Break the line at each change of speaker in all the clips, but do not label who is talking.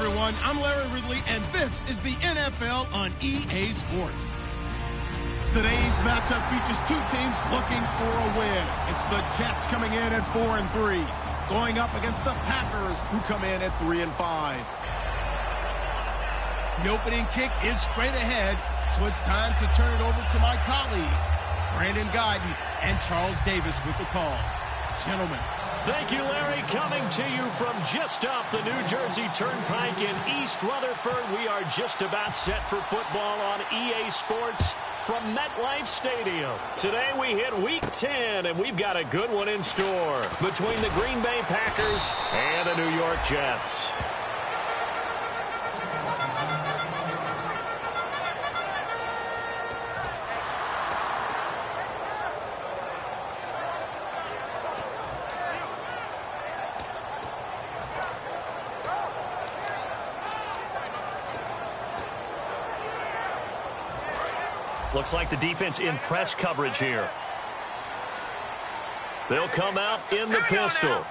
everyone. I'm Larry Ridley, and this is the NFL on EA Sports. Today's matchup features two teams looking for a win. It's the Jets coming in at 4-3, going up against the Packers, who come in at 3-5. The opening kick is straight ahead, so it's time to turn it over to my colleagues, Brandon Guyton and Charles Davis with the call. Gentlemen.
Thank you, Larry. Coming to you from just off the New Jersey Turnpike in East Rutherford. We are just about set for football on EA Sports from MetLife Stadium. Today we hit Week 10, and we've got a good one in store between the Green Bay Packers and the New York Jets. Looks like the defense in press coverage here. They'll come out in the pistol.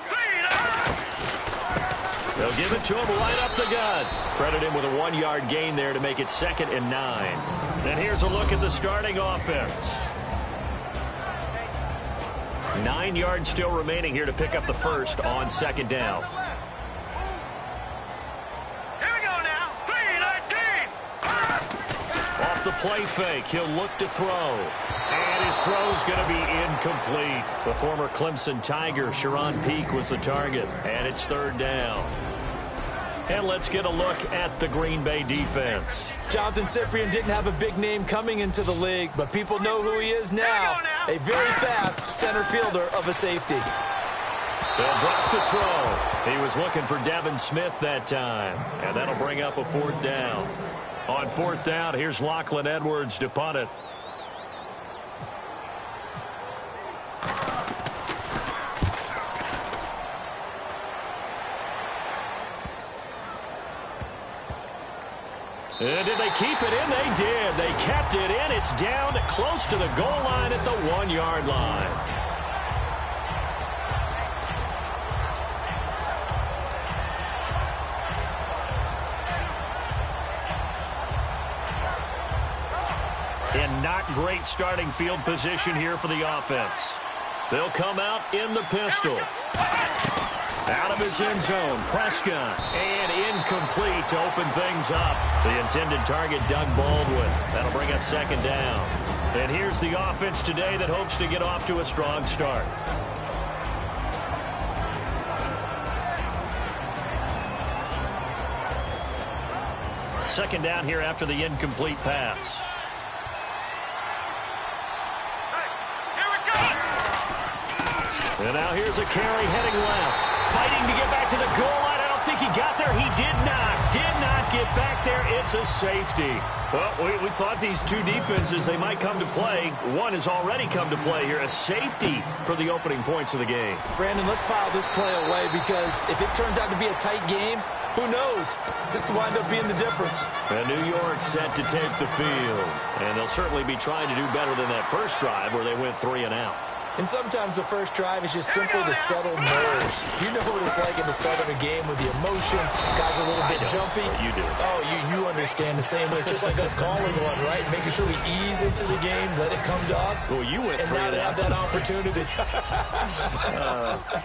They'll give it to him right up the gut. Credit him with a 1-yard gain there to make it 2nd and 9. And here's a look at the starting offense. 9 yards still remaining here to pick up the first on 2nd down. The play fake. He'll look to throw. And his throw's going to be incomplete. The former Clemson Tiger, Sharon Peak, was the target. And it's 3rd down. And let's get a look at the Green Bay defense.
Jonathan Cyprien didn't have a big name coming into the league, but people know who he is now. A very fast center fielder of a safety.
They'll drop the throw. He was looking for Devin Smith that time. And that'll bring up a 4th down. On 4th down, here's Lachlan Edwards to punt it. And did they keep it in? They did. They kept it in. It's down close to the goal line at the 1-yard line. And not great starting field position here for the offense. They'll come out in the pistol. Out of his end zone, Prescott. And incomplete to open things up. The intended target, Doug Baldwin. That'll bring up 2nd down. And here's the offense today that hopes to get off to a strong start. Second down here after the incomplete pass. And now here's a carry heading left. Fighting to get back to the goal line. I don't think he got there. He did not. Did not get back there. It's a safety. Well, we thought these two defenses, they might come to play. One has already come to play here. A safety for the opening points of the game.
Brandon, let's pile this play away because if it turns out to be a tight game, who knows? This could wind up being the difference.
And New York set to take the field. And they'll certainly be trying to do better than that first drive where they went 3 and out.
And sometimes the first drive is just simply to settle nerves. You know what it's like at the start of a game with the emotion. Guys are a little bit jumpy.
You do.
Oh, you understand the same way. It's just like us calling one, right? Making sure we ease into the game, let it come to us.
Well, you went 3 and out.
And now they have that opportunity.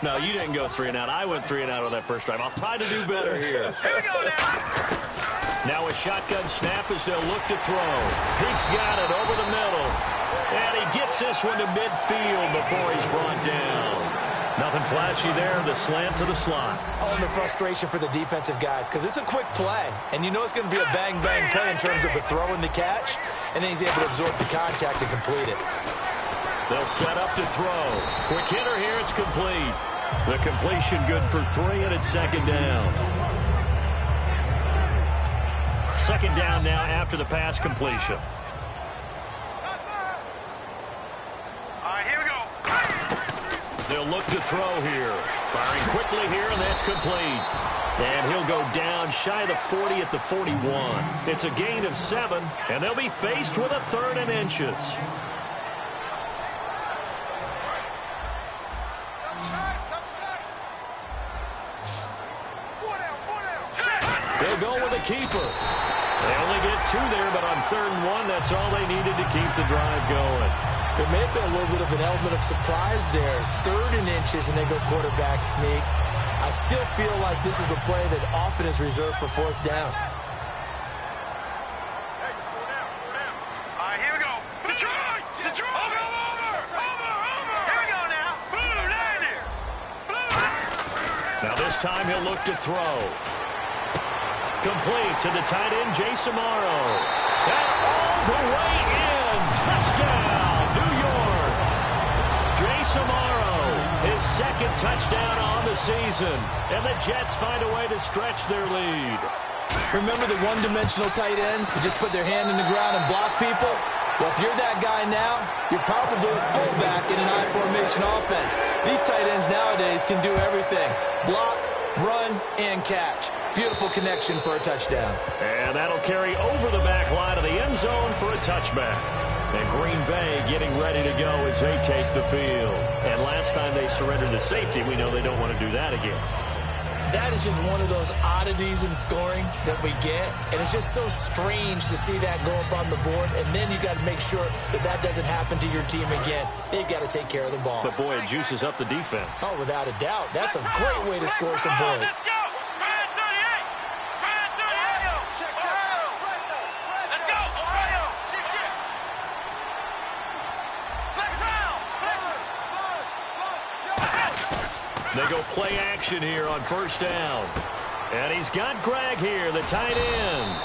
No, you didn't go 3 and out. I went 3 and out on that first drive. I'll try to do better here.
Here we go now.
Now a shotgun snap as they'll look to throw. Peak's got it over the middle. And he gets this one to midfield before he's brought down. Nothing flashy there. The slant to the slot.
Oh, and the frustration for the defensive guys because it's a quick play. And you know it's going to be a bang-bang play in terms of the throw and the catch. And then he's able to absorb the contact and complete it.
They'll set up to throw. Quick hitter here. It's complete. The completion good for 3, and it's 2nd down. 2nd down now after the pass completion. They'll look to throw here. Firing quickly here, and that's complete. And he'll go down shy of the 40 at the 41. It's a gain of 7, and they'll be faced with a 3rd and inches. They'll go with a keeper. They only get 2 there, but on 3rd and 1, that's all they needed to keep the drive going.
There may have been a little bit of an element of surprise there. 3rd and inches, and they go quarterback sneak. I still feel like this is a play that often is reserved for 4th down.
All right, here we go. Detroit! Detroit! Over! Here we go now. Blue, down there. Blue.
Now this time he'll look to throw. Complete to the tight end, Jason Morrow. And all the way in. Touchdown, New York. Jason Morrow, his 2nd touchdown on the season. And the Jets find a way to stretch their lead.
Remember the one-dimensional tight ends who just put their hand in the ground and block people? Well, if you're that guy now, you're probably a fullback in an I-formation offense. These tight ends nowadays can do everything. Block, run, and catch. Beautiful connection for a touchdown.
And that'll carry over the back line of the end zone for a touchback. And Green Bay getting ready to go as they take the field. And last time they surrendered to safety, we know they don't want to do that again.
That is just one of those oddities in scoring that we get. And it's just so strange to see that go up on the board. And then you got to make sure that that doesn't happen to your team again. They've got to take care of the ball.
But, boy, it juices up the defense.
Oh, without a doubt. That's a great way to score some points.
Let's go.
They go play action here on 1st down. And he's got Greg here, the tight end.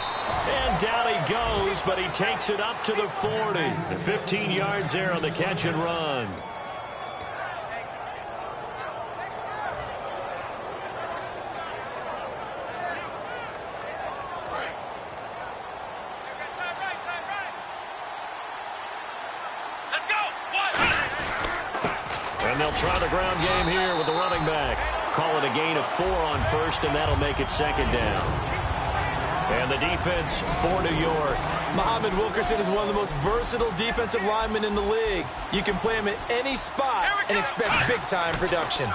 And down he goes, but he takes it up to the 40. 15 yards there on the catch and run. And they'll try the ground game here with the running back. Call it a gain of 4 on 1st, and that'll make it 2nd down. And the defense for New York.
Muhammad Wilkerson is one of the most versatile defensive linemen in the league. You can play him at any spot and expect big-time production.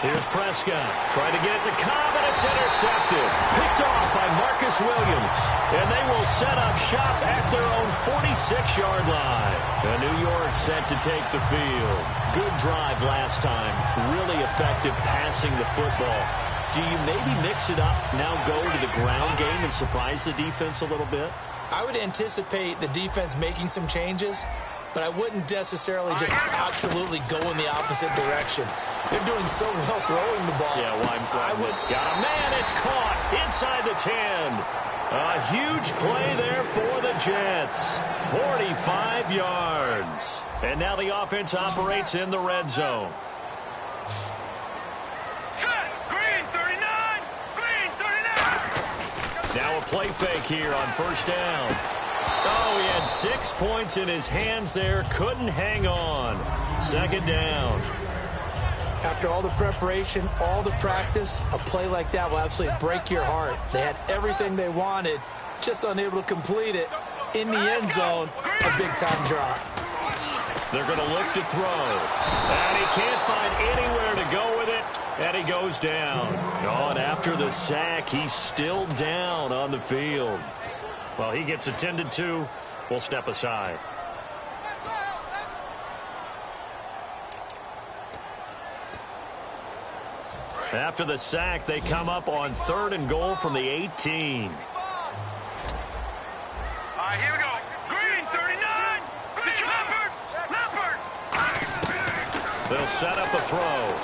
Here's Prescott. Trying to get it to Cobb, and it's intercepted. Picked off by Marcus Williams. And they will set up shop at their own 46-yard line. And New York set to take the field. Good drive last time. Really effective passing the football. Do you maybe mix it up, now go to the ground game and surprise the defense a little bit?
I would anticipate the defense making some changes, but I wouldn't necessarily just absolutely go in the opposite direction. They're doing so well throwing the ball.
Yeah, well, I would. Got a man, it's caught inside the 10. A huge play there for the Jets. 45 yards. And now the offense operates in the red zone.
Green 39. Green 39.
Now a play fake here on 1st down. Oh, he had 6 points in his hands there. Couldn't hang on. 2nd down.
After all the preparation, all the practice, a play like that will absolutely break your heart. They had everything they wanted, just unable to complete it. In the end zone, a big-time drop.
They're going to look to throw. And he can't find anywhere to go with it. And he goes down. Oh, and after the sack, he's still down on the field. Well, he gets attended to. We'll step aside. After the sack, they come up on 3rd and goal from the 18.
All right, here we go. Green 39. Leopard.
They'll set up a throw.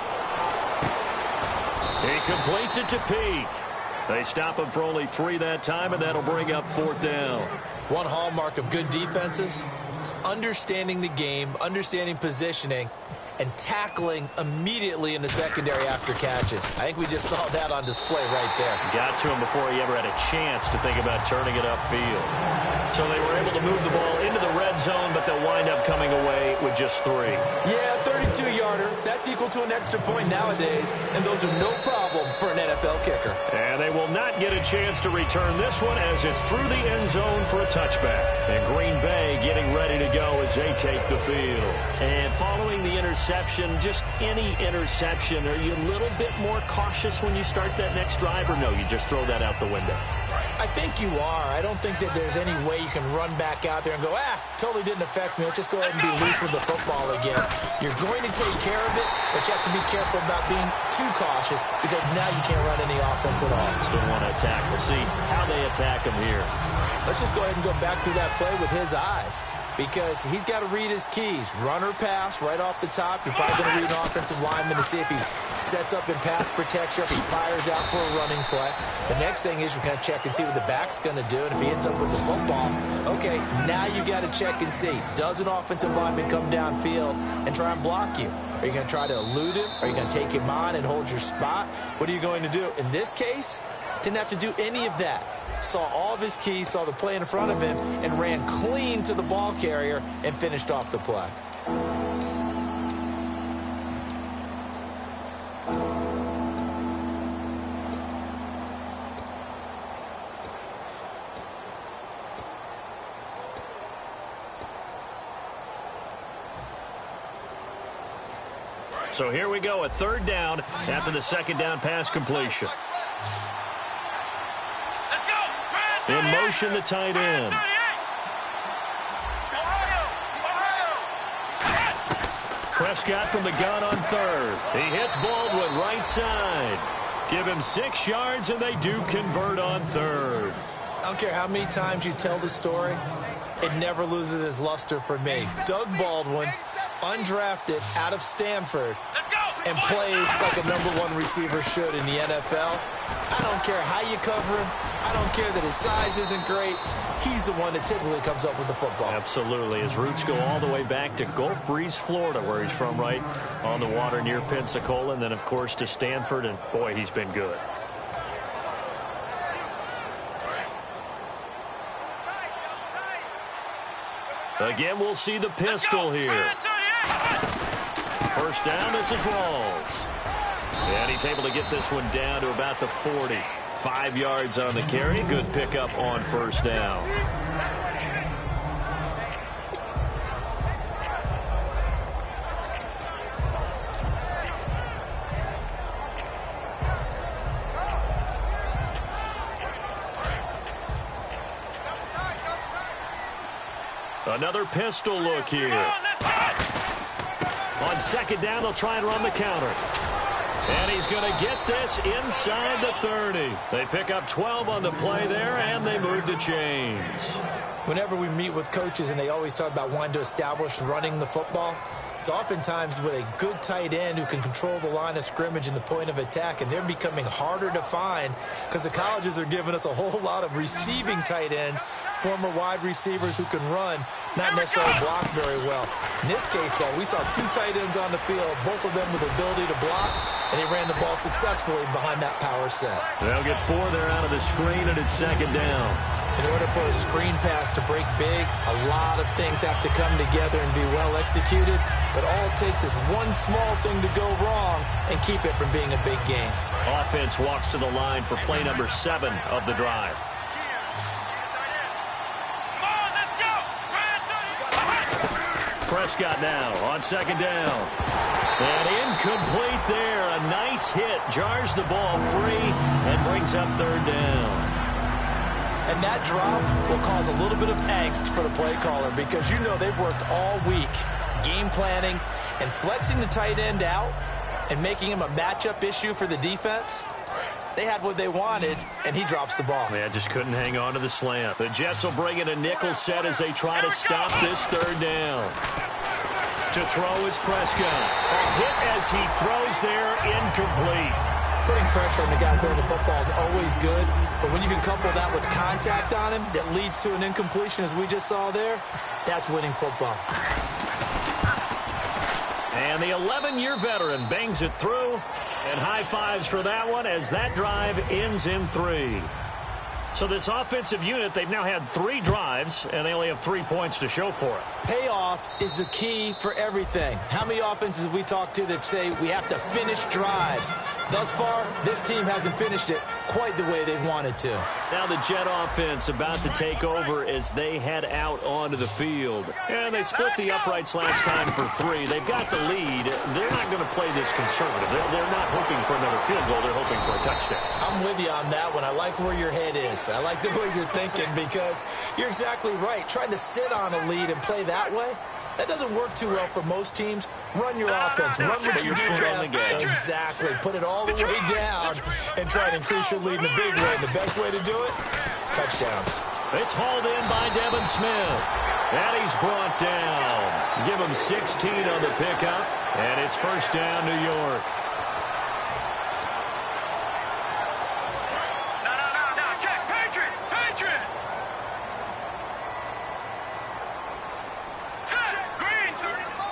He completes it to Peak. They stop him for only 3 that time, and that'll bring up 4th down.
One hallmark of good defenses is understanding the game, understanding positioning, and tackling immediately in the secondary after catches. I think we just saw that on display right there.
Got to him before he ever had a chance to think about turning it upfield. So they were able to move the ball into the red zone, but they'll wind up coming away with just 3.
Yeah, 32-yarder. That's equal to an extra point nowadays, and those are no problem for an NFL kicker.
And they will not get a chance to return this one as it's through the end zone for a touchback. And Green Bay getting ready to go as they take the field. And following the interception interception, just any interception, are you a little bit more cautious when you start that next drive, or no, you just throw that out the window?
I think you are. I don't think that there's any way you can run back out there and go, totally didn't affect me. Let's just go ahead and be loose with the football again. You're going to take care of it, but you have to be careful about being too cautious because now you can't run any offense at all.
Still want to attack. We'll see how they attack him here.
Let's just go ahead and go back through that play with his eyes because he's got to read his keys. Run or pass right off the top. You're probably going to read an offensive lineman to see if he sets up in pass protection, if he fires out for a running play. The next thing is you're going to check and see what the back's going to do, and if he ends up with the football, okay, now you got to check and see. Does an offensive lineman come downfield and try and block you? Are you going to try to elude him? Are you going to take him on and hold your spot? What are you going to do? In this case, didn't have to do any of that. Saw all of his keys, saw the play in front of him, and ran clean to the ball carrier and finished off the play.
So here we go, a third down after the second down pass completion. In motion, the tight end. Prescott from the gun on third. He hits Baldwin right side. Give him 6 yards, and they do convert on third.
I don't care how many times you tell the story, it never loses its luster for me. Doug Baldwin, undrafted out of Stanford, and plays like a #1 receiver should in the NFL. I don't care how you cover him. I don't care that his size isn't great. He's the one that typically comes up with the football.
Absolutely. His roots go all the way back to Gulf Breeze, Florida, where he's from, right on the water near Pensacola, and then, of course, to Stanford, and, boy, he's been good. Again, we'll see the pistol here. First down, this is Rawls. And he's able to get this one down to about the 40. 5 yards on the carry. Good pickup on first down. Another pistol look here. On second down, they'll try and run the counter. And he's going to get this inside the 30. They pick up 12 on the play there, and they move the chains.
Whenever we meet with coaches and they always talk about wanting to establish running the football, it's oftentimes with a good tight end who can control the line of scrimmage and the point of attack, and they're becoming harder to find because the colleges are giving us a whole lot of receiving tight ends, former wide receivers who can run, not necessarily block very well. In this case, though, we saw 2 tight ends on the field, both of them with the ability to block, and they ran the ball successfully behind that power set.
They'll get 4 there out of the screen, and it's second down.
In order for a screen pass to break big, a lot of things have to come together and be well executed, but all it takes is one small thing to go wrong and keep it from being a big game.
Offense walks to the line for play number 7 of the drive. Prescott now on second down. And incomplete there. A nice hit. Jars the ball free and brings up third down.
And that drop will cause a little bit of angst for the play caller because you know they've worked all week game planning and flexing the tight end out and making him a matchup issue for the defense. They had what they wanted, and he drops the ball.
Yeah, just couldn't hang on to the slant. The Jets will bring in a nickel set as they try to stop this third down. To throw is Prescott. A hit as he throws there, incomplete.
Putting pressure on the guy throwing the football is always good, but when you can couple that with contact on him that leads to an incompletion, as we just saw there, that's winning football.
And the 11-year veteran bangs it through, and high fives for that one as that drive ends in 3. So this offensive unit, they've now had 3 drives, and they only have 3 points to show for it.
Payoff is the key for everything. How many offenses we talk to that say we have to finish drives? Thus far, this team hasn't finished it quite the way they wanted to.
Now the Jet offense about to take over as they head out onto the field. And they split the uprights last time for 3. They've got the lead. They're not going to play this conservative. They're not hoping for another field goal. They're hoping for a touchdown.
I'm with you on that one. I like where your head is. I like the way you're thinking because you're exactly right. Trying to sit on a lead and play that way, that doesn't work too well for most teams. Run your offense. Run what you do best. Exactly. Put it all the way down and try and increase your lead in a big way. And the best way to do it, touchdowns.
It's hauled in by Devin Smith. And he's brought down. Give him 16 on the pickup. And it's first down, New York.
No, check. Patriot. Green.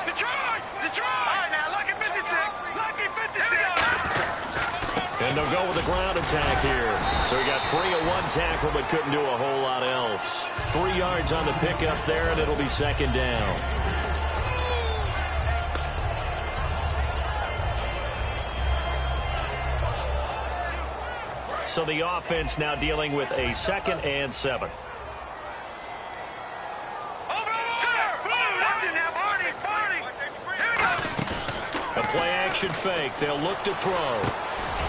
Detroit. All right, now, Lucky 56.
And they'll go with the ground attack here. So he got free of 1 tackle but couldn't do a whole lot else. 3 yards on the pickup there, and it'll be second down. So the offense now dealing with a 2nd and 7. A play-action fake. They'll look to throw.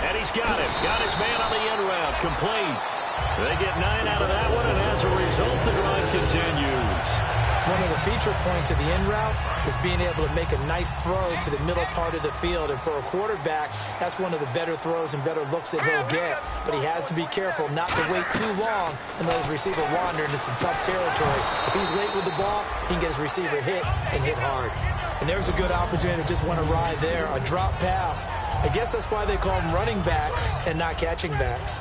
And he's got it. Got his man on the end route. Complete. They get 9 out of that one, and as a result, the drive continues.
One of the feature points of the in route is being able to make a nice throw to the middle part of the field. And for a quarterback, that's one of the better throws and better looks that he'll get. But he has to be careful not to wait too long and let his receiver wander into some tough territory. If he's late with the ball, he can get his receiver hit and hit hard. And there's a good opportunity to just want to ride there. A drop pass. I guess that's why they call them running backs and not catching backs.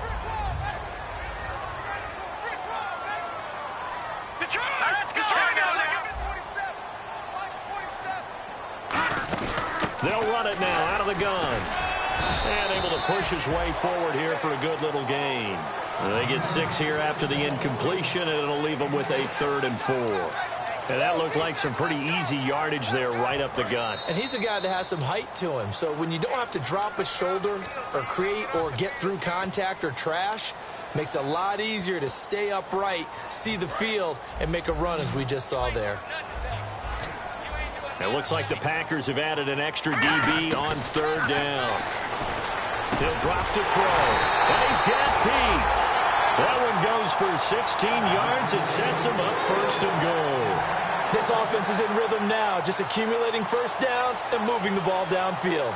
They'll run it now out of the gun. And able to push his way forward here for a good little gain. They get 6 here after the incompletion, and it'll leave them with a 3rd and 4. And that looked like some pretty easy yardage there right up the gut.
And he's a guy that has some height to him. So when you don't have to drop a shoulder or create or get through contact or trash, makes it a lot easier to stay upright, see the field, and make a run as we just saw there.
It looks like the Packers have added an extra DB on 3rd down. He'll drop to throw. And he's got Pete. That one goes for 16 yards. It sets him up 1st and goal.
This offense is in rhythm now, just accumulating first downs and moving the ball downfield.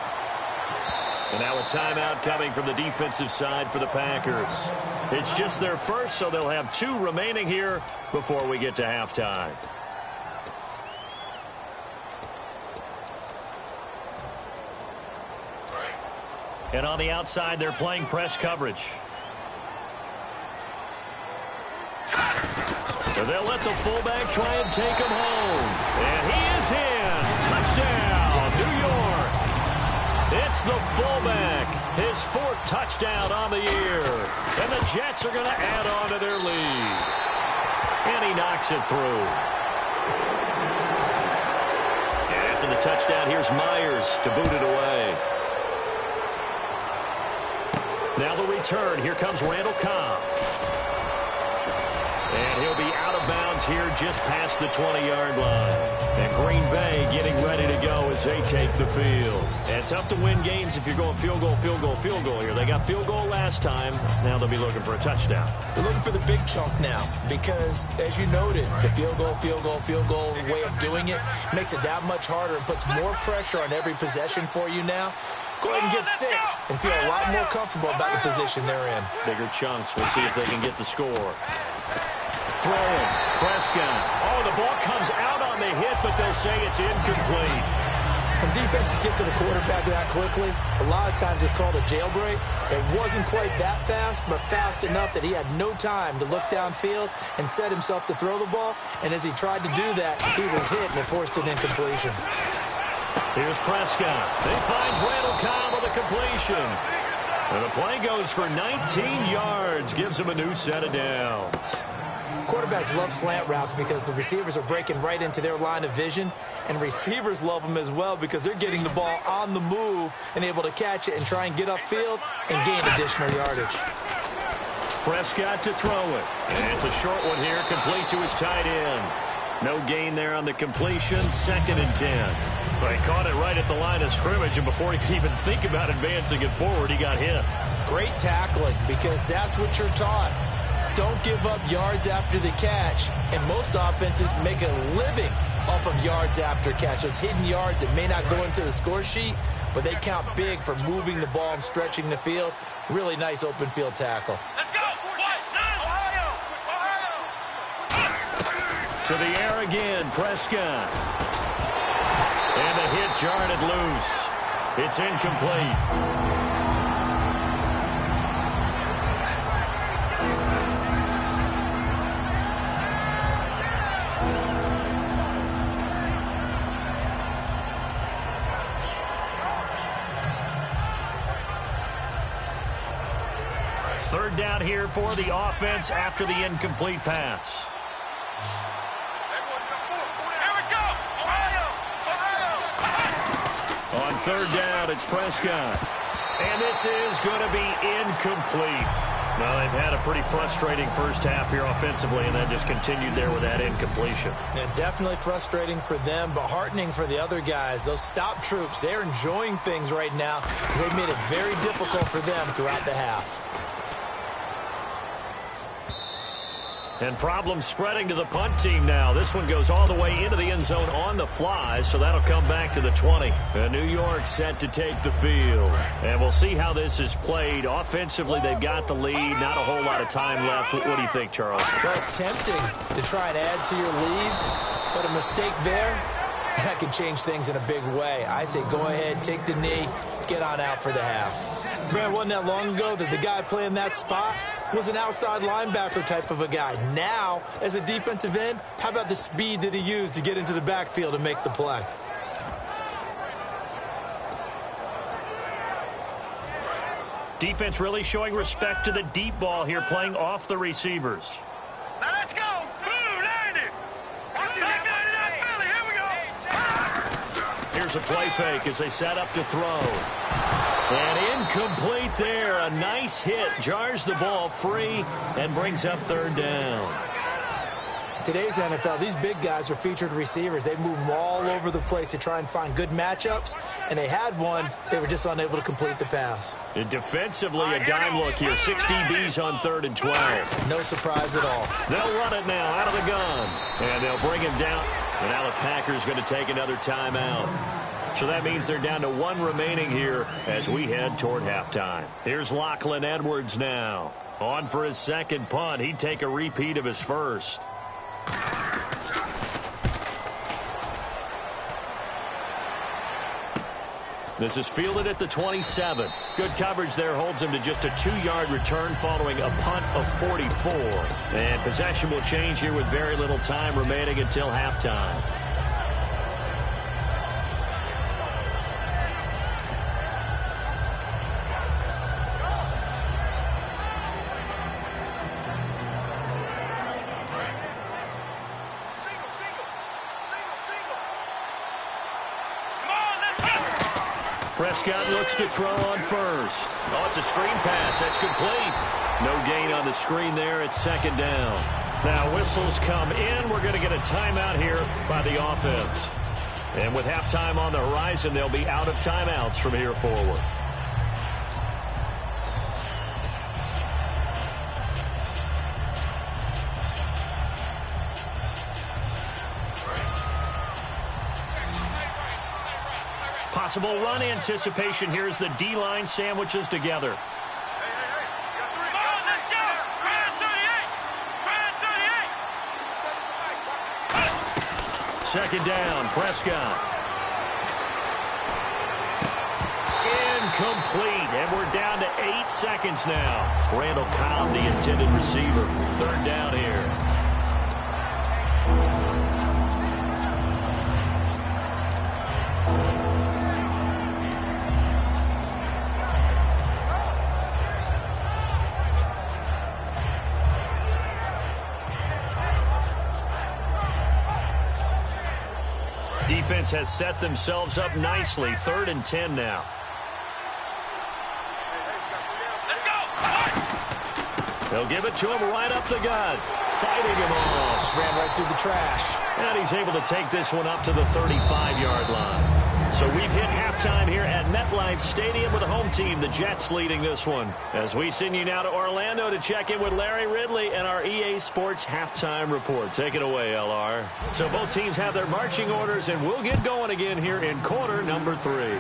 And now a timeout coming from the defensive side for the Packers. It's just their first, so they'll have 2 remaining here before we get to halftime. And on the outside, they're playing press coverage. They'll let the fullback try and take him home. And he is in. Touchdown, New York. It's the fullback. His 4th touchdown on the year. And the Jets are going to add on to their lead. And he knocks it through. And after the touchdown, here's Myers to boot it away. Now the return. Here comes Randall Cobb. And he'll be out of bounds here just past the 20-yard line. And Green Bay getting ready to go as they take the field. And tough to win games if you're going field goal here. They got field goal last time. Now they'll be looking for a touchdown.
They're looking for the big chunk now because, as you noted, the field goal way of doing it makes it that much harder and puts more pressure on every possession for you now. Go ahead and get 6 and feel a lot more comfortable about the position they're in.
Bigger chunks. We'll see if they can get the score. Throwing. Prescott. Oh, the ball comes out on the hit, but they'll say it's incomplete.
When defenses get to the quarterback that quickly, a lot of times it's called a jailbreak. It wasn't quite that fast, but fast enough that he had no time to look downfield and set himself to throw the ball. And as he tried to do that, he was hit and it forced an incompletion.
Here's Prescott. They finds Randall Cobb with a completion. And the play goes for 19 yards. Gives him a new set of downs.
Quarterbacks love slant routes because the receivers are breaking right into their line of vision, and receivers love them as well because they're getting the ball on the move and able to catch it and try and get upfield and gain additional yardage.
Prescott to throw it. And it's a short one here, complete to his tight end. No gain there on the completion, 2nd and 10. But he caught it right at the line of scrimmage, and before he could even think about advancing it forward, he got hit.
Great tackling, because that's what you're taught. Don't give up yards after the catch, and most offenses make a living off of yards after catch. Those hidden yards that may not go into the score sheet, but they count big for moving the ball and stretching the field. Really nice open field tackle.
Let's go! Ohio!
To the air again, Prescott. And a hit jarred it loose. It's incomplete. Third down here for the offense after the incomplete pass.
Here we go! Ohio!
On third down, it's Prescott. And this is going to be incomplete. Now, they've had a pretty frustrating first half here offensively, and then just continued there with that incompletion.
Yeah, definitely frustrating for them, but heartening for the other guys. Those stop troops, they're enjoying things right now. They've made it very difficult for them throughout the half.
And problems spreading to the punt team now. This one goes all the way into the end zone on the fly, so that'll come back to the 20. And New York set to take the field. And we'll see how this is played. Offensively, they've got the lead. Not a whole lot of time left. What do you think, Charles?
Well, it's tempting to try and add to your lead, but a mistake there, that can change things in a big way. I say go ahead, take the knee, get on out for the half. Man, wasn't that long ago that the guy playing that spot was an outside linebacker type of a guy. Now, as a defensive end, how about the speed that he used to get into the backfield and make the play?
Defense really showing respect to the deep ball here, playing off the receivers.
Now let's go! Blue, land it! Back 99 Philly, here we go!
Here's a play fake as they set up to throw. And incomplete there. A nice hit. Jars the ball free and brings up third down.
Today's NFL, these big guys are featured receivers. They move them all over the place to try and find good matchups, and they had one. They were just unable to complete the pass.
And defensively, a dime look here. 6 DBs on 3rd and 12.
No surprise at all.
They'll run it now out of the gun. And they'll bring him down. And now the Packers going to take another timeout. So that means they're down to 1 remaining here as we head toward halftime. Here's Lachlan Edwards now. On for his second punt. He'd take a repeat of his first. This is fielded at the 27. Good coverage there holds him to just a 2-yard return following a punt of 44. And possession will change here with very little time remaining until halftime. Prescott looks to throw on first. Oh, it's a screen pass. That's complete. No gain on the screen there. It's 2nd down. Now whistles come in. We're going to get a timeout here by the offense. And with halftime on the horizon, they'll be out of timeouts from here forward. Possible run anticipation here as the D-line sandwiches together.
Come on, let's go! Grand 38! Grand 38!
2nd down, Prescott. Incomplete, and we're down to 8 seconds now. Randall Cobb, the intended receiver. 3rd down here. Defense has set themselves up nicely. 3rd and 10 now.
Let's go.
They'll give it to him right up the gut. Fighting him off.
Just ran right through the trash.
And he's able to take this one up to the 35-yard line. So we've hit halftime here at MetLife Stadium with the home team, the Jets, leading this one. As we send you now to Orlando to check in with Larry Ridley and our EA Sports halftime report. Take it away, LR. So both teams have their marching orders, and we'll get going again here in quarter number 3.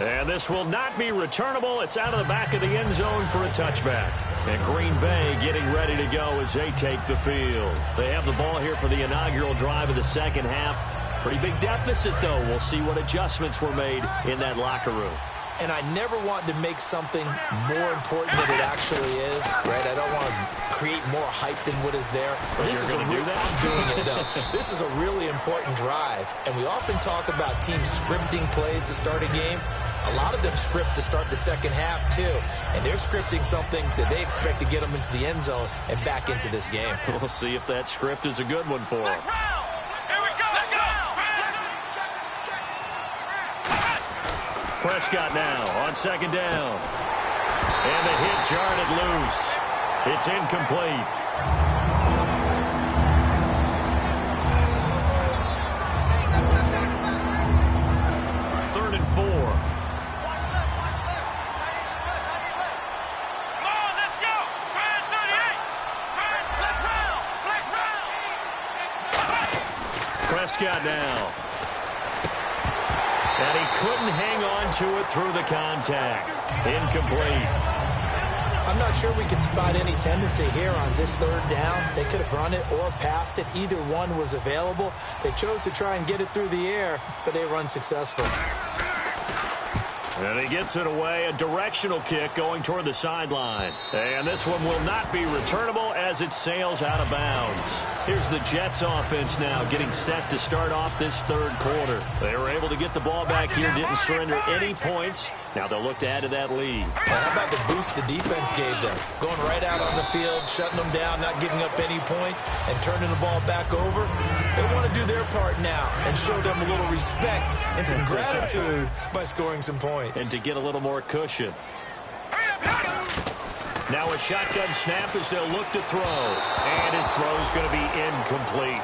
And this will not be returnable. It's out of the back of the end zone for a touchback. And Green Bay getting ready to go as they take the field. They have the ball here for the inaugural drive of the second half. Pretty big deficit, though. We'll see what adjustments were made in that locker room.
And I never want to make something more important than it actually is, right? I don't want to create more hype than what is there.
But this is going to do that?
I'm doing it, though. This is a really important drive. And we often talk about teams scripting plays to start a game. A lot of them script to start the second half, too. And they're scripting something that they expect to get them into the end zone and back into this game.
We'll see if that script is a good one for them. Prescott now on second down. And the hit jarred it loose. It's incomplete. Third and 4.
Come on, let's go. 38.
Prescott now. And he couldn't hang on to it through the contact. Incomplete.
I'm not sure we could spot any tendency here on this 3rd down. They could have run it or passed it. Either one was available. They chose to try and get it through the air, but they run successful.
And he gets it away. A directional kick going toward the sideline. And this one will not be returnable as it sails out of bounds. Here's the Jets offense now getting set to start off this 3rd quarter. They were able to get the ball back here, didn't surrender any points. Now they'll look to add to that lead.
Well, how about the boost the defense gave them? Going right out on the field, shutting them down, not giving up any points, and turning the ball back over. They want to do their part now and show them a little respect and some gratitude by scoring some points.
And to get a little more cushion. Now a shotgun snap as they'll look to throw. And his throw is going to be incomplete.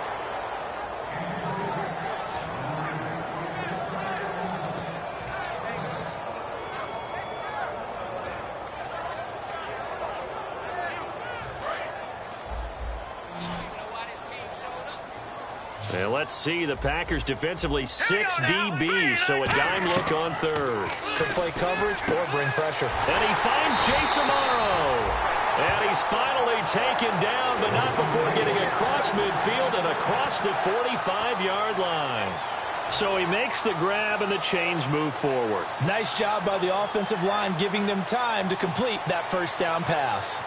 And let's see, the Packers defensively 6 DBs, so a dime look on 3rd.
Could play coverage or bring pressure.
And he finds Jason Morrow. And he's finally taken down, but not before getting across midfield and across the 45-yard line. So he makes the grab and the chains move forward.
Nice job by the offensive line giving them time to complete that 1st down pass.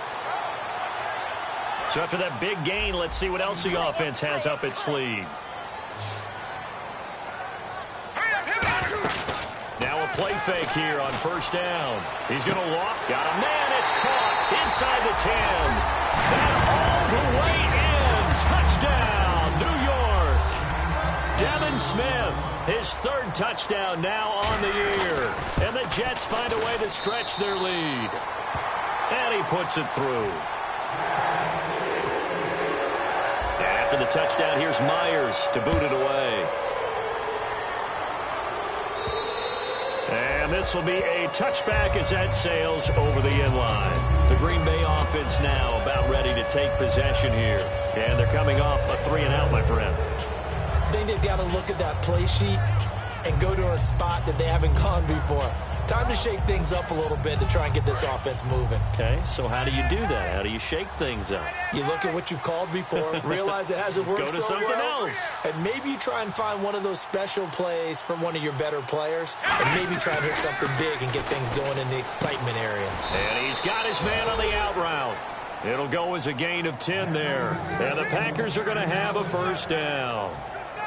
So after that big gain, let's see what else the offense has up its sleeve. Now a play fake here on 1st down. He's going to walk. Got a man. It's caught inside the 10. And all the way in. Touchdown, New York. Devin Smith, his 3rd touchdown now on the year. And the Jets find a way to stretch their lead. And he puts it through. After the touchdown, here's Myers to boot it away. And this will be a touchback as that sails over the end line. The Green Bay offense now about ready to take possession here. And they're coming off a 3-and-out, my friend.
I think they've got to look at that play sheet and go to a spot that they haven't gone before. Time to shake things up a little bit to try and get this offense moving.
Okay, so how do you do that? How do you shake things up?
You look at what you've called before, realize it hasn't worked
Go to
so
something
well,
else.
and maybe you try and find one of those special plays from one of your better players, and maybe try and hit something big and get things going in the excitement area.
And he's got his man on the out route. It'll go as a gain of 10 there. And the Packers are going to have a 1st down.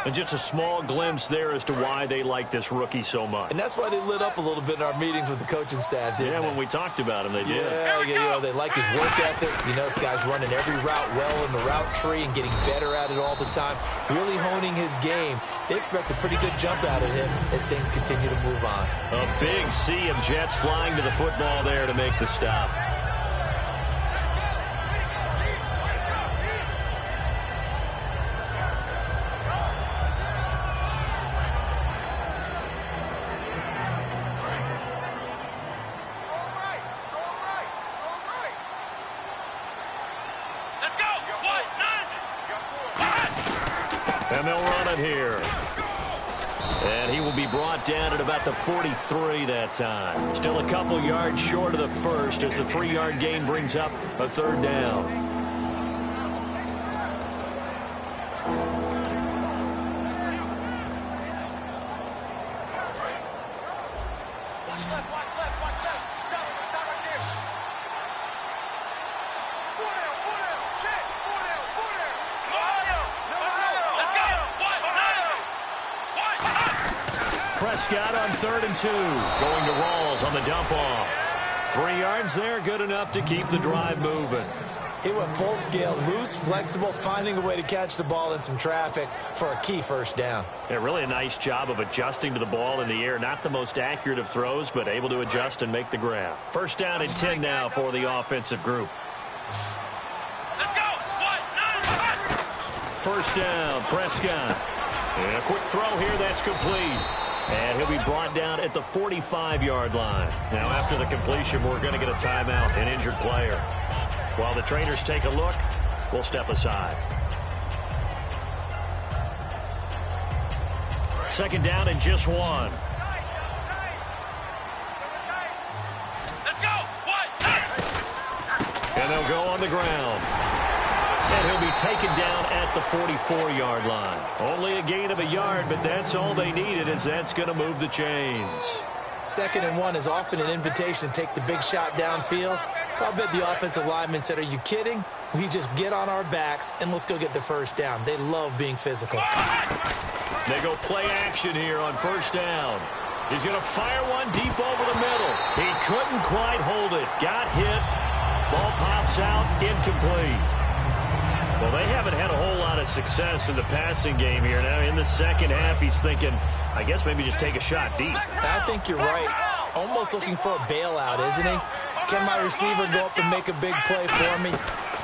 And just a small glimpse there as to why they like this rookie so much.
And that's why they lit up a little bit in our meetings with the coaching staff, didn't they?
When we talked about him, they did.
Yeah, you know, they like his work ethic. You know, this guy's running every route well in the route tree and getting better at it all the time, really honing his game. They expect a pretty good jump out of him as things continue to move on.
A big sea of Jets flying to the football there to make the stop. And they'll run it here. And he will be brought down at about the 43 that time. Still a couple yards short of the first as the 3-yard gain brings up a third down. Prescott on 3rd and 2. Going to Rawls on the dump off. 3 yards there, good enough to keep the drive moving.
He went full scale, loose, flexible, finding a way to catch the ball in some traffic for a key first down.
Yeah, really a nice job of adjusting to the ball in the air. Not the most accurate of throws, but able to adjust and make the grab. First down and 10 now for the offensive group.
Let's go. 1, 9, 5.
First down, Prescott. And a quick throw here, that's complete. And he'll be brought down at the 45-yard line. Now, after the completion, we're going to get a timeout, an injured player. While the trainers take a look, we'll step aside. Second down and just 1.
Let's go. 1, 9.
And they'll go on the ground. And he'll be taken down at the 44-yard line. Only a gain of a yard, but that's all they needed, as that's going to move the chains.
2nd and 1 is often an invitation to take the big shot downfield. I'll bet the offensive lineman said, are you kidding? We just get on our backs and let's go get the first down. They love being physical.
They go play action here on first down. He's going to fire one deep over the middle. He couldn't quite hold it. Got hit. Ball pops out, incomplete. Well, they haven't had a whole lot of success in the passing game here. Now, in the second half, he's thinking, I guess maybe just take a shot deep.
I think you're right. Almost looking for a bailout, isn't he? Can my receiver go up and make a big play for me?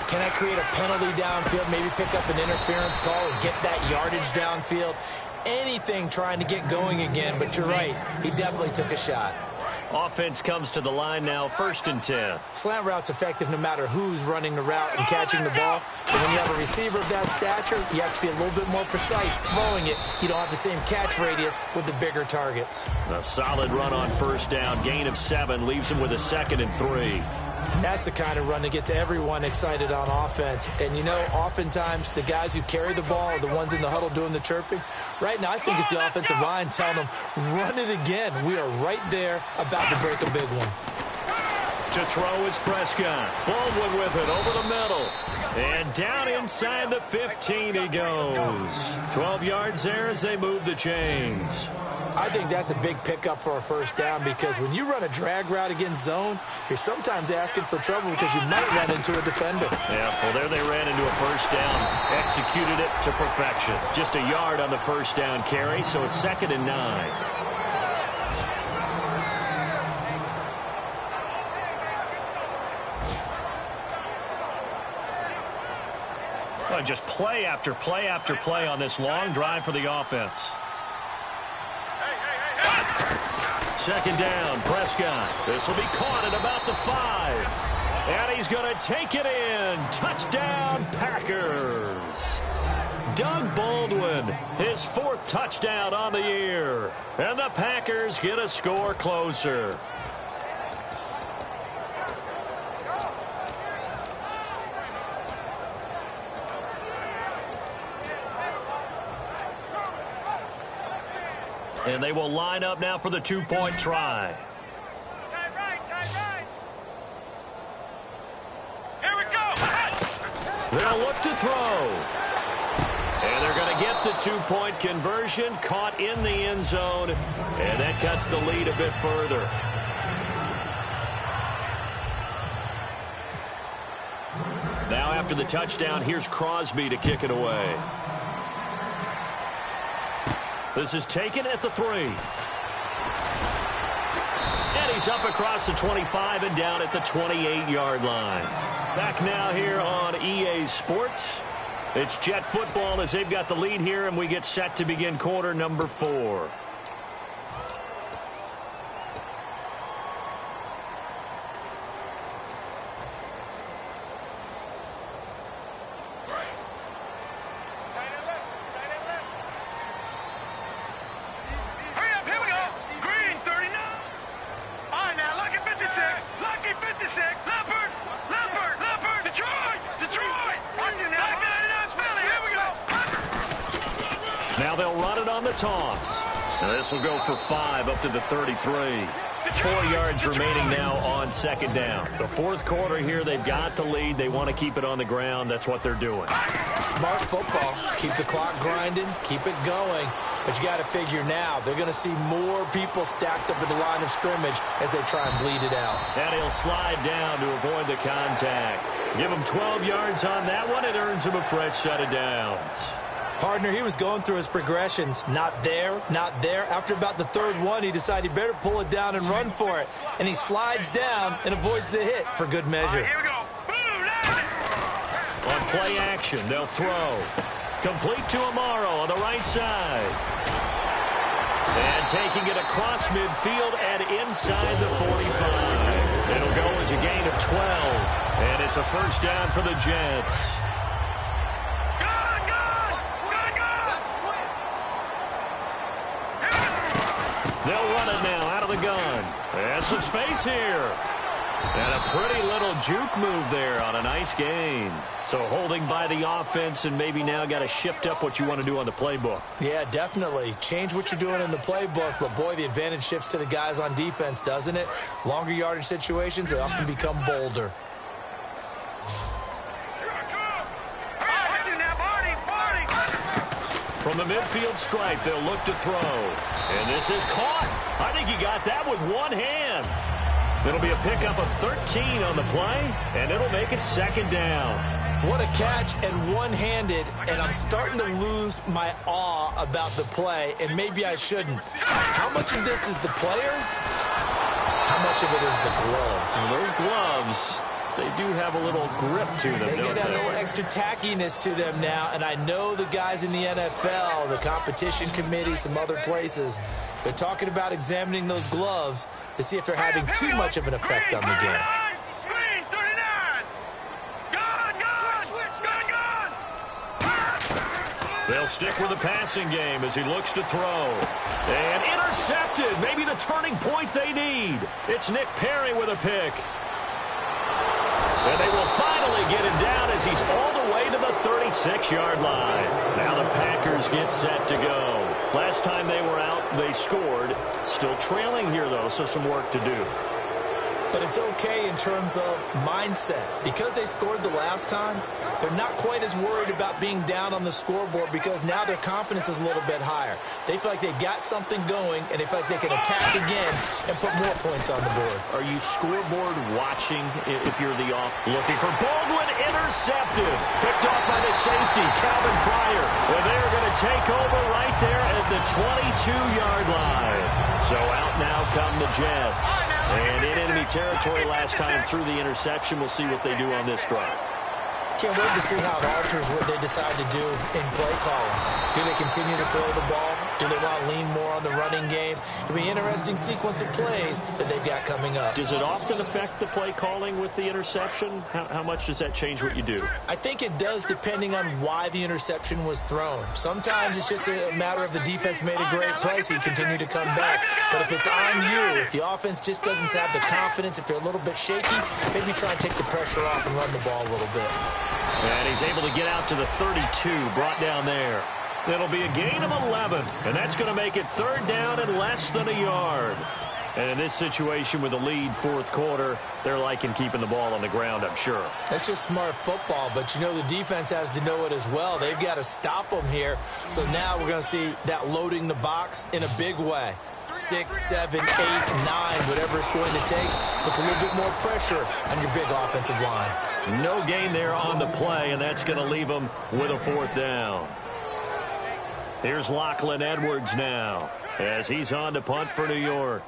Can I create a penalty downfield, maybe pick up an interference call and get that yardage downfield? Anything trying to get going again, but you're right. He definitely took a shot.
Offense comes to the line now, 1st and 10.
Slant route's effective no matter who's running the route and catching the ball. But when you have a receiver of that stature, you have to be a little bit more precise throwing it. You don't have the same catch radius with the bigger targets.
A solid run on first down. Gain of 7 leaves him with a 2nd and 3.
And that's the kind of run that gets everyone excited on offense. And, you know, oftentimes the guys who carry the ball are the ones in the huddle doing the chirping. Right now, I think it's the offensive line telling them, run it again. We are right there about to break a big one.
To throw is Prescott. Baldwin with it over the middle. And down inside the 15 he goes. 12 yards there as they move the chains.
I think that's a big pickup for a first down because when you run a drag route against zone, you're sometimes asking for trouble because you might run into a defender.
Yeah, well, there they ran into a first down. Executed it to perfection. Just a yard on the first down carry, so it's 2nd and 9. Well, just play after play after play on this long drive for the offense. Second down, Prescott. This will be caught at about the 5. And he's going to take it in. Touchdown, Packers. Doug Baldwin, his 4th touchdown on the year. And the Packers get a score closer. And they will line up now for the 2-point try.
Time right. Here we go.
They'll look to throw. And they're going to get the two-point conversion, caught in the end zone, and that cuts the lead a bit further. Now after the touchdown, here's Crosby to kick it away. This is taken at the 3. And he's up across the 25 and down at the 28-yard line. Back now here on EA Sports. It's Jet football as they've got the lead here, and we get set to begin quarter number 4. Now they'll run it on the toss. This will go for 5 up to the 33. 4 yards remaining now on second down. The fourth quarter here, they've got the lead. They want to keep it on the ground. That's what they're doing.
Smart football. Keep the clock grinding. Keep it going. But you got to figure now, they're going to see more people stacked up at the line of scrimmage as they try and bleed it out.
And he'll slide down to avoid the contact. Give him 12 yards on that one. It earns him a fresh set of downs.
Partner, he was going through his progressions. Not there, not there. After about the third one, he decided he better pull it down and run for it. And he slides down and avoids the hit for good measure.
Here we go.
On play action, they'll throw. Complete to Amaro on the right side. And taking it across midfield and inside the 45. It'll go as a gain of 12. And it's a first down for the Jets. They'll run it now out of the gun. And some space here. And a pretty little juke move there on a nice gain. So holding by the offense, and maybe now got to shift up what you want to do on the playbook.
Yeah, definitely. Change what you're doing in the playbook, but boy, the advantage shifts to the guys on defense, doesn't it? Longer yardage situations, they often become bolder.
From the midfield stripe, they'll look to throw. And this is caught. I think he got that with one hand. It'll be a pickup of 13 on the play, and it'll make it second down.
What a catch, and one-handed, and I'm starting to lose my awe about the play, and maybe I shouldn't. How much of this is the player? How much of it is the glove?
Well, those gloves, they do have a little grip to them,
They
don't
get a
they?
little extra tackiness to them now, and I know the guys in the NFL, the competition committee, some other places, they're talking about examining those gloves to see if they're having too much of an effect on the game.
They'll stick with the passing game as he looks to throw. And intercepted. Maybe the turning point they need. It's Nick Perry with a pick. And they will finally get him down as he's all the way to the 36-yard line. Now the Packers get set to go. Last time they were out, they scored. Still trailing here, though, so some work to do.
But it's okay in terms of mindset. Because they scored the last time, they're not quite as worried about being down on the scoreboard because now their confidence is a little bit higher. They feel like they got something going, and they feel like they can attack again and put more points on the board.
Are you scoreboard watching if you're the off? Looking for Baldwin, intercepted. Picked off by the safety, Calvin Pryor. Well, they're going to take over right there at the 22-yard line. So out now come the Jets. And in enemy territory last time through the interception. We'll see what they do on this drive.
Can't wait to see how it alters what they decide to do in play calling. Do they continue to throw the ball? Do they want to lean more on the running game? It'll be an interesting sequence of plays that they've got coming up.
Does it often affect the play calling with the interception? How much does that change what you do?
I think it does depending on why the interception was thrown. Sometimes it's just a matter of the defense made a great play, so you continue to come back. But if it's on you, if the offense just doesn't have the confidence, if you're a little bit shaky, maybe try and take the pressure off and run the ball a little bit.
And he's able to get out to the 32, brought down there. It'll be a gain of 11, and that's going to make it third down and less than a yard. And in this situation with the lead fourth quarter, they're liking keeping the ball on the ground, I'm sure.
That's just smart football, but you know the defense has to know it as well. They've got to stop them here. So now we're going to see that loading the box in a big way. 6, 7, 8, 9, whatever it's going to take, puts a little bit more pressure on your big offensive line.
No gain there on the play, and that's going to leave them with a fourth down. Here's Lachlan Edwards now as he's on to punt for New York.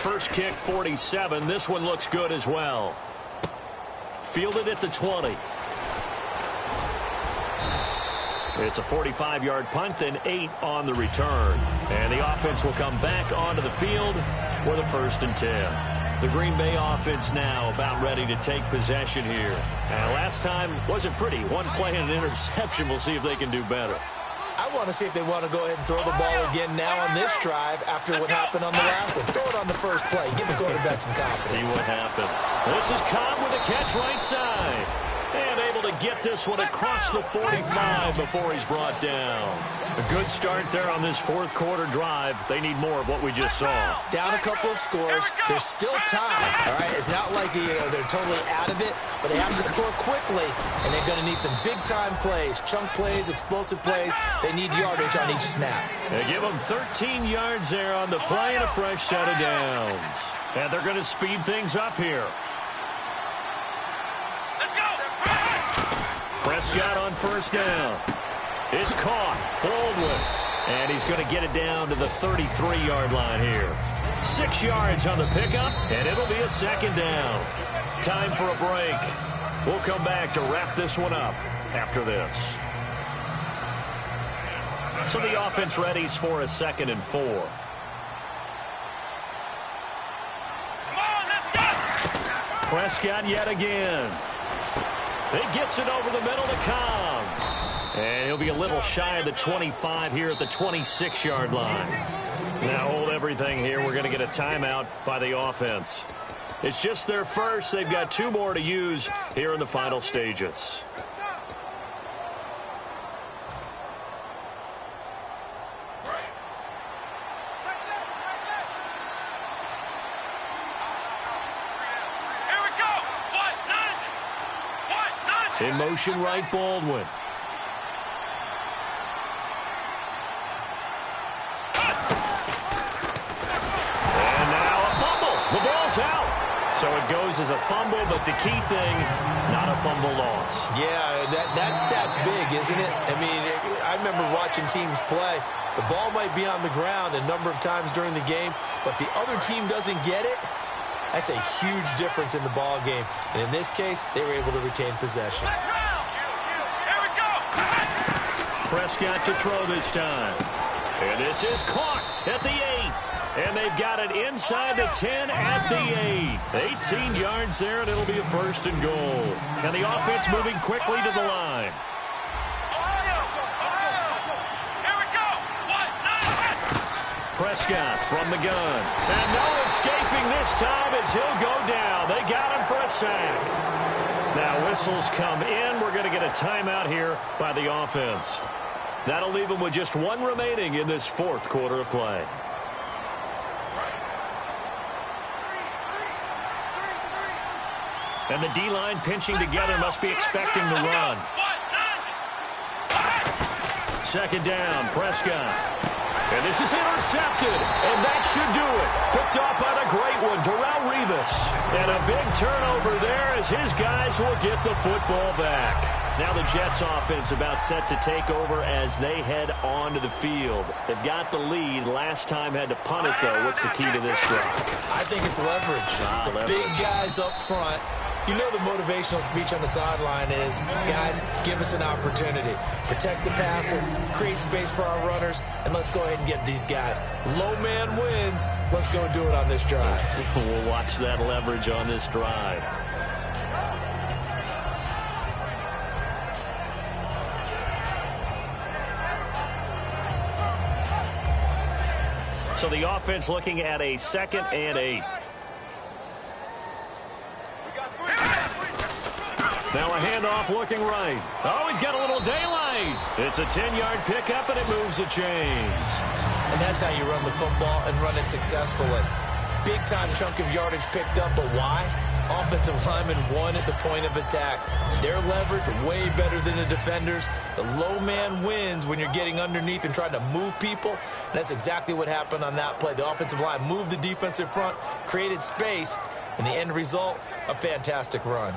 First kick, 47. This one looks good as well. Fielded at the 20. It's a 45-yard punt and 8 on the return. And the offense will come back onto the field with a 1st and 10. The Green Bay offense now about ready to take possession here. And last time wasn't pretty. One play and an interception. We'll see if they can do better.
I want to see if they want to go ahead and throw the ball again now on this drive after what happened on the last one. Throw it on the first play. Give the quarterback some confidence.
See what happens. This is Cobb with a catch right side. And able to get this one across the 45 before he's brought down. A good start there on this fourth quarter drive. They need more of what we just saw.
Down a couple of scores. They're still tied. All right, it's not like they're totally out of it, but they have to score quickly, and they're going to need some big-time plays, chunk plays, explosive plays. They need yardage on each snap.
They give them 13 yards there on the play and a fresh set of downs. And they're going to speed things up here. Prescott on first down. It's caught. Baldwin. And he's going to get it down to the 33-yard line here. 6 yards on the pickup, and it'll be a 2nd down. Time for a break. We'll come back to wrap this one up after this. So the offense readies for a 2nd and 4. Prescott yet again. He gets it over the middle to Cobb. And he'll be a little shy of the 25 here at the 26-yard line. Now hold everything here. We're going to get a timeout by the offense. It's just their first. They've got 2 more to use here in the final stages. In motion right, Baldwin. And now a fumble. The ball's out. So it goes as a fumble, but the key thing, not a fumble loss.
Yeah, that stat's big, isn't it? I mean, I remember watching teams play. The ball might be on the ground a number of times during the game, but the other team doesn't get it. That's a huge difference in the ball game. And in this case, they were able to retain possession.
Prescott to throw this time. And this is caught at the 8. And they've got it inside the 10 at the 8. 18 yards there, and it'll be a 1st and goal. And the offense moving quickly to the line. Prescott from the gun. And no escaping this time as he'll go down. They got him for a sack. Now whistles come in. We're going to get a timeout here by the offense. That'll leave them with just 1 remaining in this fourth quarter of play. And the D-line pinching together must be expecting the run. 2nd down, Prescott. And this is intercepted, and that should do it. Picked off by the great one, Darrelle Revis. And a big turnover there as his guys will get the football back. Now the Jets offense about set to take over as they head onto the field. They've got the lead. Last time had to punt it, though. What's the key to this drive?
I think it's leverage. The big guys up front. You know the motivational speech on the sideline is, guys, give us an opportunity. Protect the passer, create space for our runners, and let's go ahead and get these guys. Low man wins. Let's go do it on this drive.
We'll watch that leverage on this drive. So the offense looking at a 2nd and 8. Now a handoff looking right. Oh, he's got a little daylight. right. It's a 10-yard pickup, and it moves the chains.
And that's how you run the football and run it successfully. Big-time chunk of yardage picked up, but why? Offensive linemen won at the point of attack. Their leverage way better than the defenders. The low man wins when you're getting underneath and trying to move people. And that's exactly what happened on that play. The offensive line moved the defensive front, created space, and the end result, a fantastic run.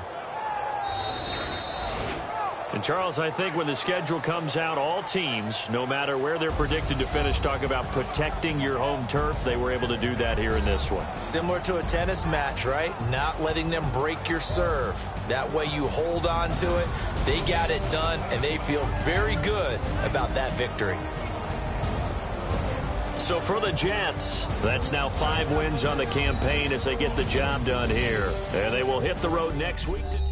And, Charles, I think when the schedule comes out, all teams, no matter where they're predicted to finish, talk about protecting your home turf. They were able to do that here in this one.
Similar to a tennis match, right? Not letting them break your serve. That way you hold on to it. They got it done, and they feel very good about that victory.
So for the Jets, that's now 5 wins on the campaign as they get the job done here. And they will hit the road next week to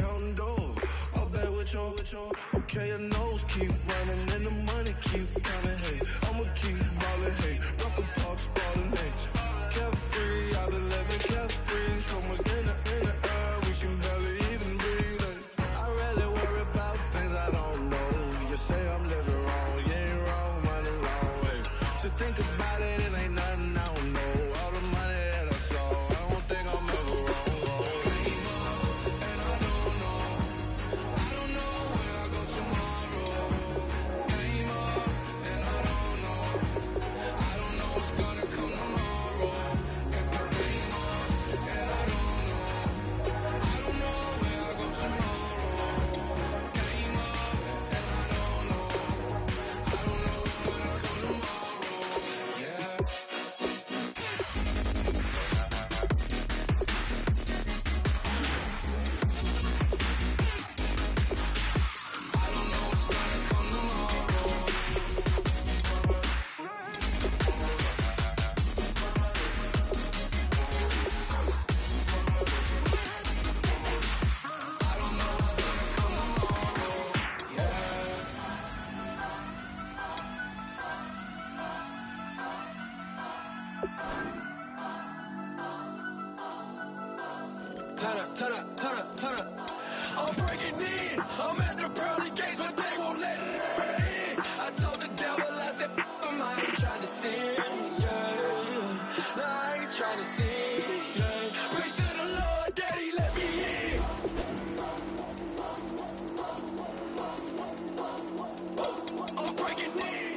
counting dough. I'll bet with your, okay, your nose keep running and the money keep coming, hey. I'ma keep ballin', hey. Rock a park, spallin', hey. Carefree, I've been living carefree. So much in the air, we can barely even breathe, hey. I rarely worry about things I don't know. You say I'm living wrong, you ain't wrong, man, a long way. So think about it, it ain't nothing I don't know. All the money that I saw, I don't think I'm ever wrong. Came up and I don't know. I don't know where I go tomorrow. Came up and I don't know. I don't know what's gonna come tomorrow. Came up and I don't know. I don't know where I go tomorrow. Came up and I don't know. I don't know what's gonna come tomorrow. Yeah. Turn up. I'm breaking in. I'm at the pearly gates, but they won't let it in. I told the devil, I said, I ain't trying to sin, yeah. No, I ain't trying to sin, yeah. Pray to the Lord, Daddy, let me in. I'm breaking in.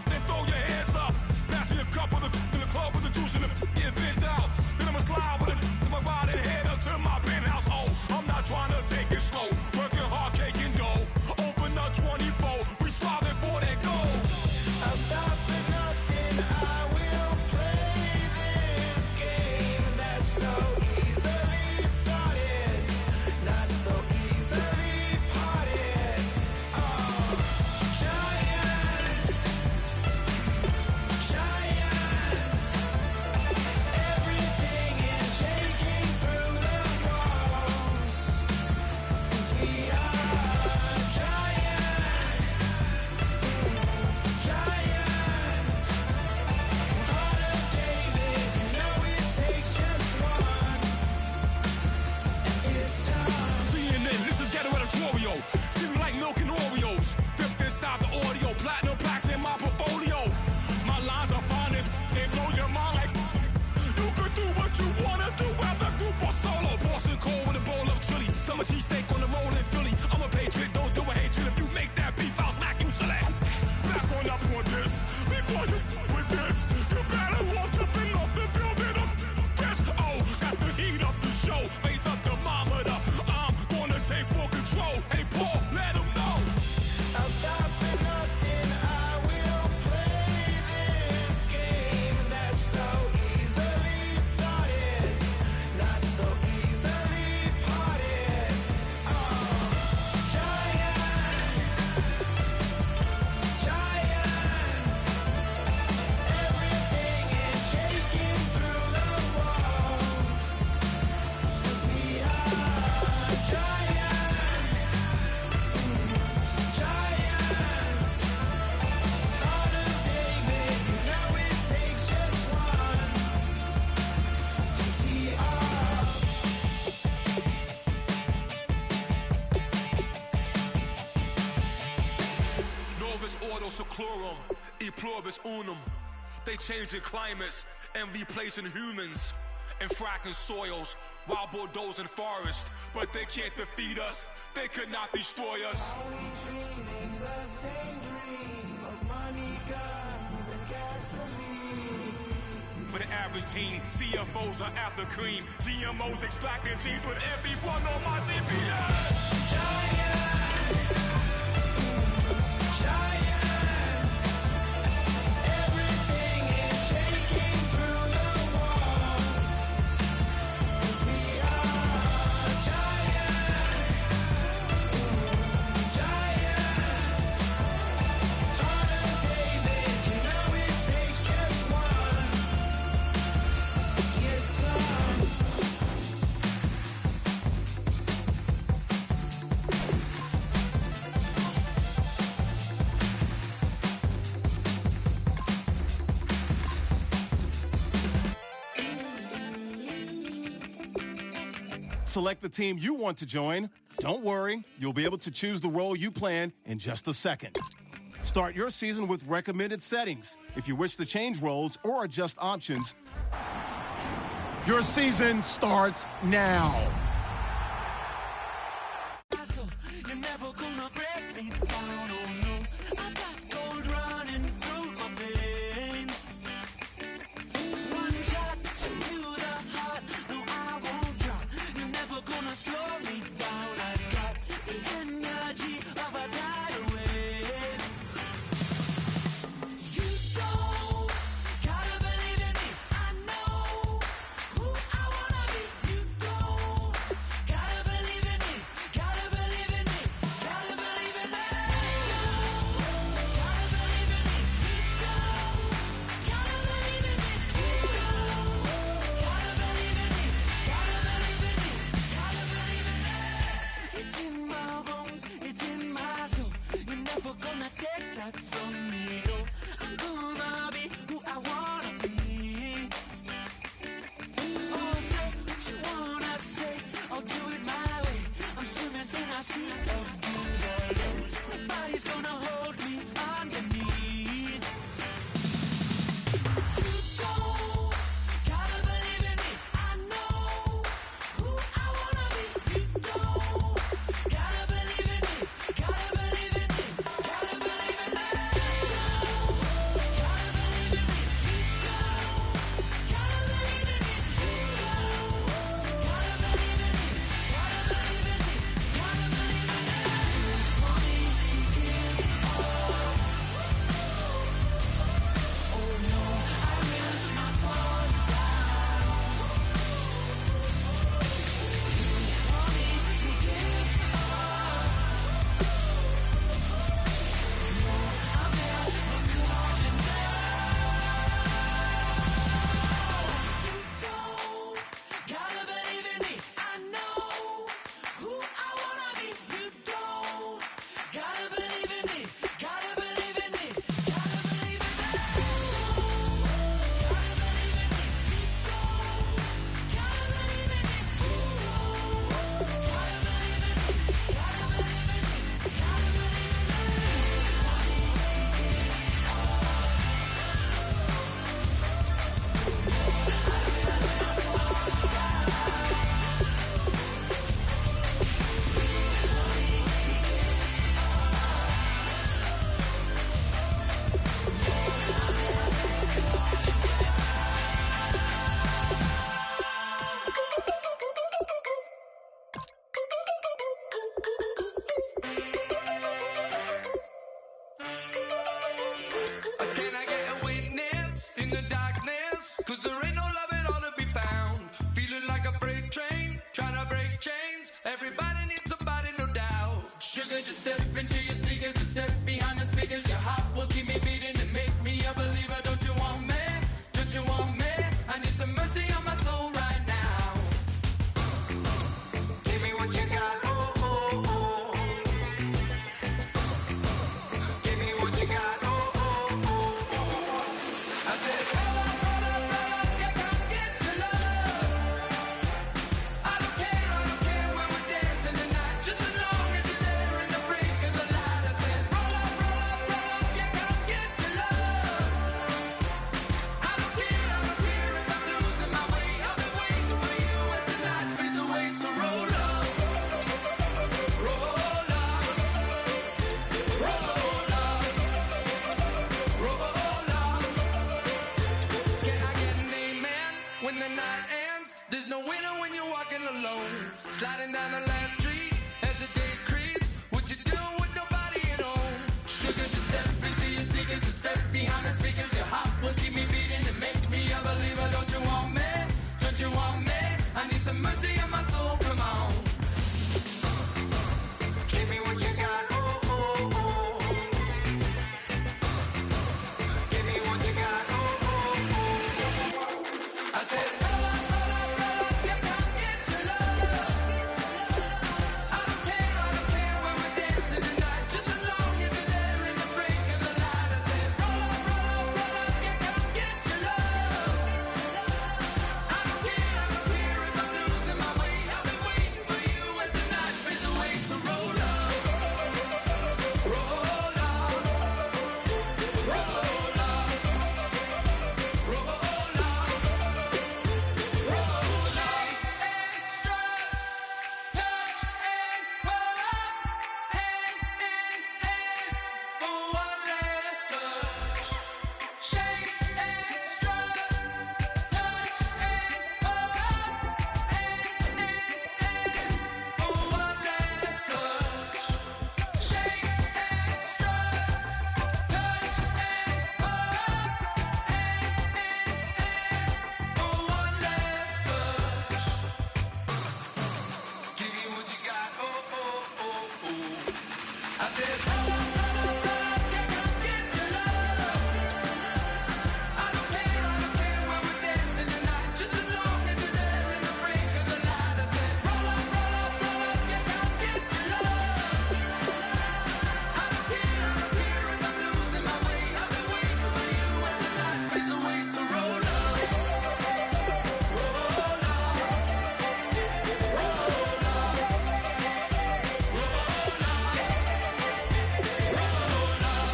Then throw your hands up. Pass me a cup of the club with the juice in the deplorum, e pluribus unum. They changing climates and replacing humans and fracking soils while bulldozing forests. But they can't defeat us, they could not destroy us.
Are we dreaming the same dream of money, guns, and gasoline?
For the average teen, CFOs are after cream. GMOs extracting genes with everyone on my GPS.
Giants, everything is shaking through the walls. 'Cause we are giants, Heart of David, you know it takes just one. Yes, son.
Select the team you want to join. Don't worry, you'll be able to choose the role you plan in just a second. Start your season with recommended settings. If you wish to change roles or adjust options, your season starts now.
You're never gonna break me down, oh no. I've got gold running through my veins. One shot to the heart, no, I won't drop. You're never gonna slow me down. I've got the energy of a tidal wave. You don't gotta believe in me. I know who I wanna be. You don't gotta believe in me. Gotta believe in me. Gotta believe in me. Gotta believe in me. Gotta believe in me. Gotta believe in me. Gotta believe in me. Gotta believe in me. It's in my bones. It's in my soul. You're never gonna take that from me. No, I'm gonna be who I wanna be. Oh, say what you wanna say. I'll do it my way. I'm swimming in a sea of dreams. Oh, nobody's gonna hold me underneath. You don't gotta believe in me. I know who I wanna be. You don't gotta believe in me. Gotta believe in me. Gotta believe in me. Gotta believe in me. Gotta believe in me. Gotta believe in me. Gotta believe in me. Gotta believe in me. Money to give up. Oh no, I will not fall down. Money to give up. No, I'm never coming down. You don't gotta believe in me. I know who I wanna be. You don't gotta believe in me. Gotta believe in me. Gotta believe in me. Gotta believe in me. Gotta believe in me. Gotta believe in me. Gotta believe in me. Gotta believe in me. Money to give up.
Can I get a witness in the darkness? 'Cause there ain't no love at all to be found. Feeling like a freight train, trying to break chains. Everybody needs somebody, no doubt. Sugar, just step into your sneakers and step behind the speakers. Your heart will keep me beating and make me a believer. Don't you want me? Don't you want me? I need some mercy on my soul right now. Give me what you got, oh, oh, oh. Give me what you got, oh, oh, oh, oh. I said, roll up, yeah, come get your love. I don't care where we're dancing tonight. Just as long as you're there in the brink of the light. when the night ends. There's no winner when you're walking alone. Sliding down the last street as the day creeps. What you doing with nobody at home? Sugar, just step into your sneakers and step behind the speakers. Your heart will keep me beating and make me a believer. Don't you want me? Don't you want me? I need some mercy on my soul, come on. Give me what you got, oh, oh, oh. Give me what you got, oh, oh, oh. I said, roll up, you come get your love. I don't care where we're dancing tonight. Just as long as you're there in the break of the light. I said, roll up, you come get your love. I don't care if I'm losing my way. I've been waiting for you as the night fades away. So roll up, roll up, roll up, roll up, roll up. Extra, touch and pull up, hand in hand for one last touch. Shake extra, touch and pull up, hand in hand for one last touch. Shake extra, touch and pull up, hand in hand for one last touch. Give me what you got, oh, oh, oh, oh. I said, roll up, you come get your love. I don't care where we're dancing tonight. Just as long as you're there in the break of the light. I said, roll up, you come get your love. I don't care if I'm losing my way. I've been waiting for you as the night fades away. So roll up, roll up, roll up, roll up, roll up.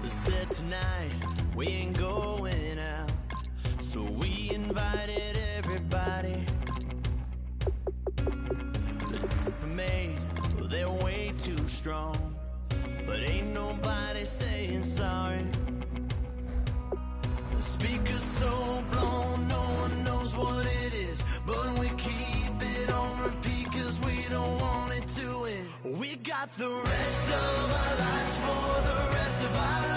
Said tonight we ain't going out, so we invited everybody. The made, well, they're way too strong, but ain't nobody saying sorry. The speaker's so blown, no one knows what it is, but we keep it on repeat 'cause we don't want it to end. We got the rest of our lives for the rest of our lives.